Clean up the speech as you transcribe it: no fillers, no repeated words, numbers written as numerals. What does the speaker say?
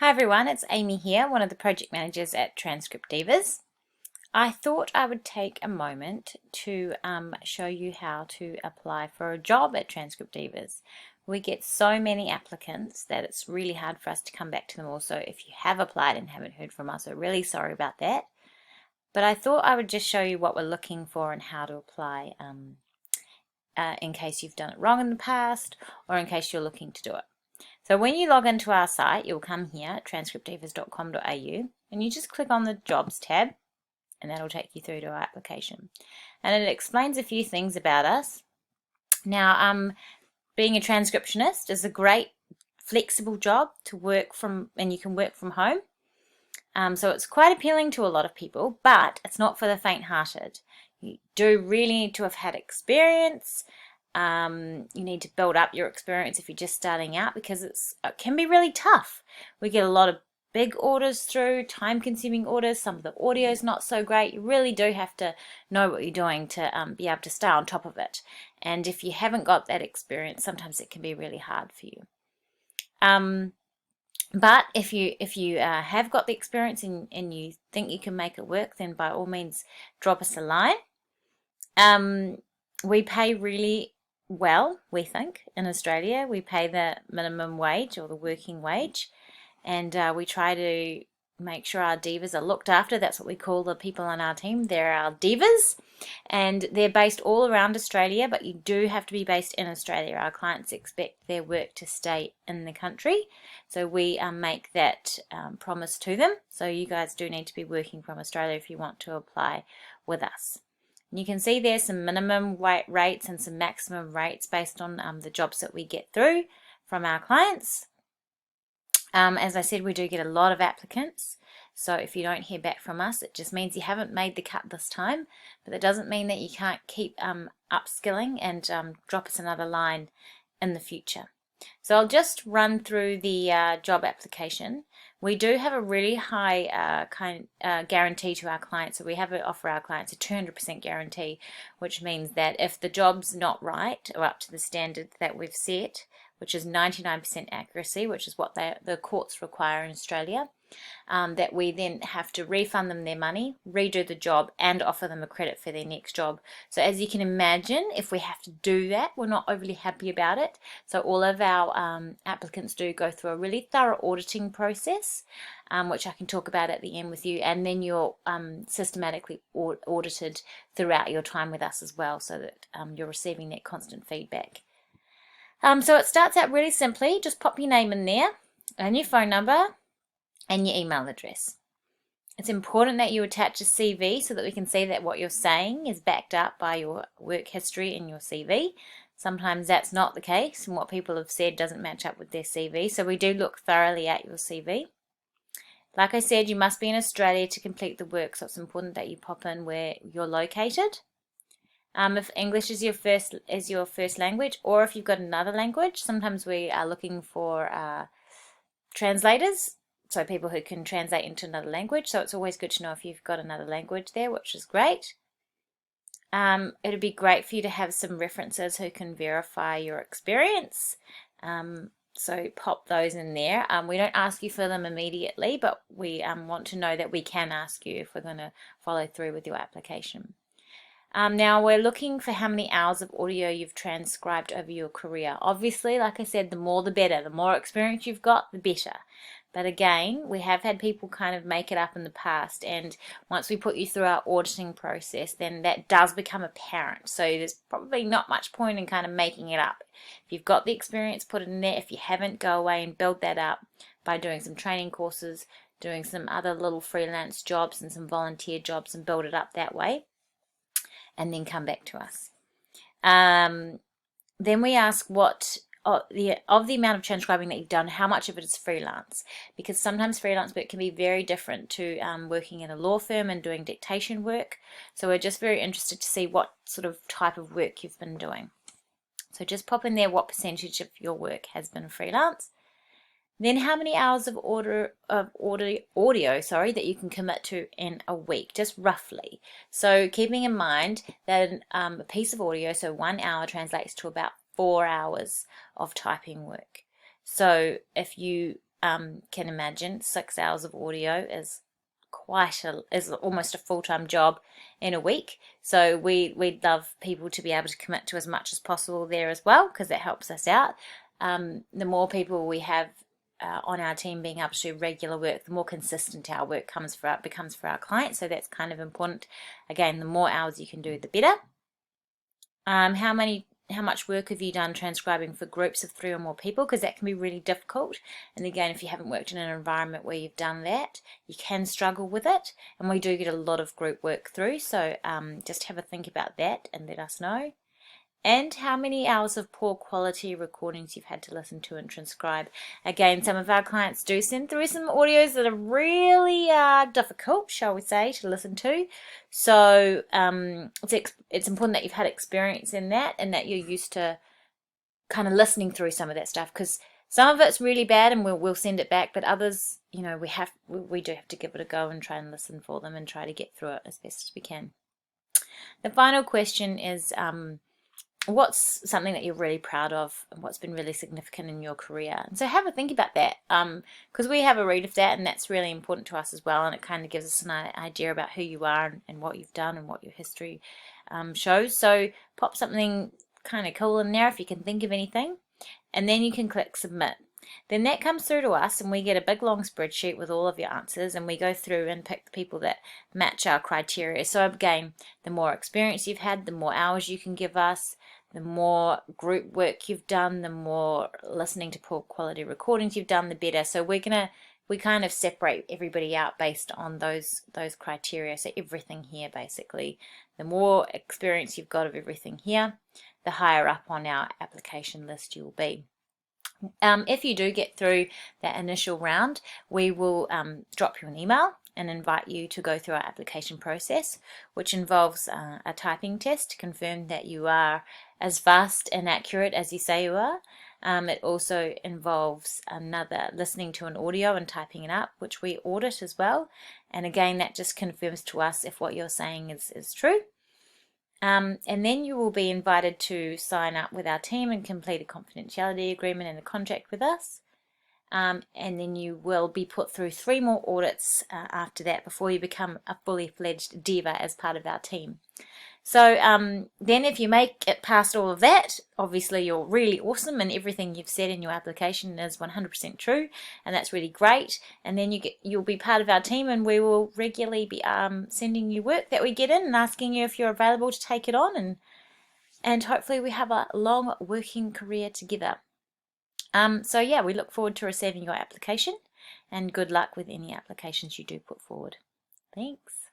Hi everyone, it's Amy here, one of the project managers at Transcript Divas. I thought I would take a moment to show you how to apply for a job at Transcript Divas. We get so many applicants that it's really hard for us to come back to them all. So if you have applied and haven't heard from us, we're really sorry about that. But I thought I would just show you what we're looking for and how to apply in case you've done it wrong in the past or in case you're looking to do it. So when you log into our site, you'll come here, transcriptdivas.com.au, and you just click on the Jobs tab, and that'll take you through to our application. And it explains a few things about us. Now, being a transcriptionist is a great flexible job to work from, and you can work from home. So it's quite appealing to a lot of people, but it's not for the faint-hearted. You do really need to have had experience. You need to build up your experience if you're just starting out, because it can be really tough. We get a lot of big orders through, time-consuming orders. Some of the audio is not so great. You really do have to know what you're doing to be able to stay on top of it. And if you haven't got that experience, sometimes it can be really hard for you. But if you have got the experience and you think you can make it work, then by all means drop us a line. We pay really well, we think, in Australia. We pay the minimum wage or the working wage, and we try to make sure our divas are looked after. That's what we call the people on our team. They're our divas, and they're based all around Australia, but you do have to be based in Australia. Our clients expect their work to stay in the country, so we make that promise to them. So you guys do need to be working from Australia if you want to apply with us. You can see there's some minimum rates and some maximum rates based on the jobs that we get through from our clients. As I said, we do get a lot of applicants, so if you don't hear back from us, it just means you haven't made the cut this time, but that doesn't mean that you can't keep upskilling and drop us another line in the future. So I'll just run through the job application. We do have a really high guarantee to our clients. So we have to offer our clients a 200% guarantee, which means that if the job's not right or up to the standard that we've set, which is 99% accuracy, which is what the courts require in Australia, that we then have to refund them their money, redo the job, and offer them a credit for their next job. So as you can imagine, if we have to do that, we're not overly happy about it. So all of our applicants do go through a really thorough auditing process, which I can talk about at the end with you, and then you're systematically audited throughout your time with us as well, so that you're receiving that constant feedback. So it starts out really simply. Just pop your name in there and your phone number and your email address. It's important that you attach a CV so that we can see that what you're saying is backed up by your work history in your CV. Sometimes that's not the case, and what people have said doesn't match up with their CV, so we do look thoroughly at your CV. Like I said, you must be in Australia to complete the work, so it's important that you pop in where you're located. If English is your first language, or if you've got another language, sometimes we are looking for translators, so people who can translate into another language. So it's always good to know if you've got another language there, which is great. It'd be great for you to have some references who can verify your experience. So pop those in there. We don't ask you for them immediately, but we want to know that we can ask you if we're going to follow through with your application. Now we're looking for how many hours of audio you've transcribed over your career. Obviously, like I said, the more the better. The more experience you've got, the better. But again, we have had people kind of make it up in the past, and once we put you through our auditing process, then that does become apparent. So there's probably not much point in kind of making it up. If you've got the experience, put it in there. If you haven't, go away and build that up by doing some training courses, doing some other little freelance jobs and some volunteer jobs, and build it up that way, and then come back to us. Then we ask what of the amount of transcribing that you've done, how much of it is freelance, because sometimes freelance work can be very different to working in a law firm and doing dictation work. So we're just very interested to see what sort of type of work you've been doing. So just pop in there what percentage of your work has been freelance. Then how many hours of audio that you can commit to in a week, just roughly. So keeping in mind that a piece of audio, so 1 hour, translates to about 4 hours of typing work. So if you can imagine, 6 hours of audio is almost a full-time job in a week. So we'd love people to be able to commit to as much as possible there as well, because that helps us out. The more people we have on our team being able to do regular work, the more consistent our work becomes for our clients. So that's kind of important. Again, the more hours you can do, the better. How much work have you done transcribing for groups of 3 or more people? Because that can be really difficult. And again, if you haven't worked in an environment where you've done that, you can struggle with it. And we do get a lot of group work through. So just have a think about that and let us know. And how many hours of poor quality recordings you've had to listen to and transcribe. Again, some of our clients do send through some audios that are really difficult, shall we say, to listen to. So it's important that you've had experience in that and that you're used to kind of listening through some of that stuff, because some of it's really bad and we'll send it back, but others, we do have to give it a go and try and listen for them and try to get through it as best as we can. The final question is, what's something that you're really proud of and what's been really significant in your career? And so have a think about that, because we have a read of that and that's really important to us as well, and it kind of gives us an idea about who you are and what you've done and what your history shows. So pop something kind of cool in there if you can think of anything, and then you can click submit. Then that comes through to us and we get a big long spreadsheet with all of your answers, and we go through and pick the people that match our criteria. So again, the more experience you've had, the more hours you can give us, the more group work you've done, the more listening to poor quality recordings you've done, the better. So we kind of separate everybody out based on those criteria. So everything here, basically, the more experience you've got of everything here, the higher up on our application list you'll be. If you do get through that initial round, we will drop you an email and invite you to go through our application process, which involves a typing test to confirm that you are as fast and accurate as you say you are. It also involves another listening to an audio and typing it up, which we audit as well. And again, that just confirms to us if what you're saying is true. And then you will be invited to sign up with our team and complete a confidentiality agreement and a contract with us. And then you will be put through 3 more audits after that before you become a fully fledged diva as part of our team. So then if you make it past all of that, obviously you're really awesome and everything you've said in your application is 100% true, and that's really great. And then you'll be part of our team, and we will regularly be sending you work that we get in and asking you if you're available to take it on, and hopefully we have a long working career together. So yeah, we look forward to receiving your application, and good luck with any applications you do put forward. Thanks.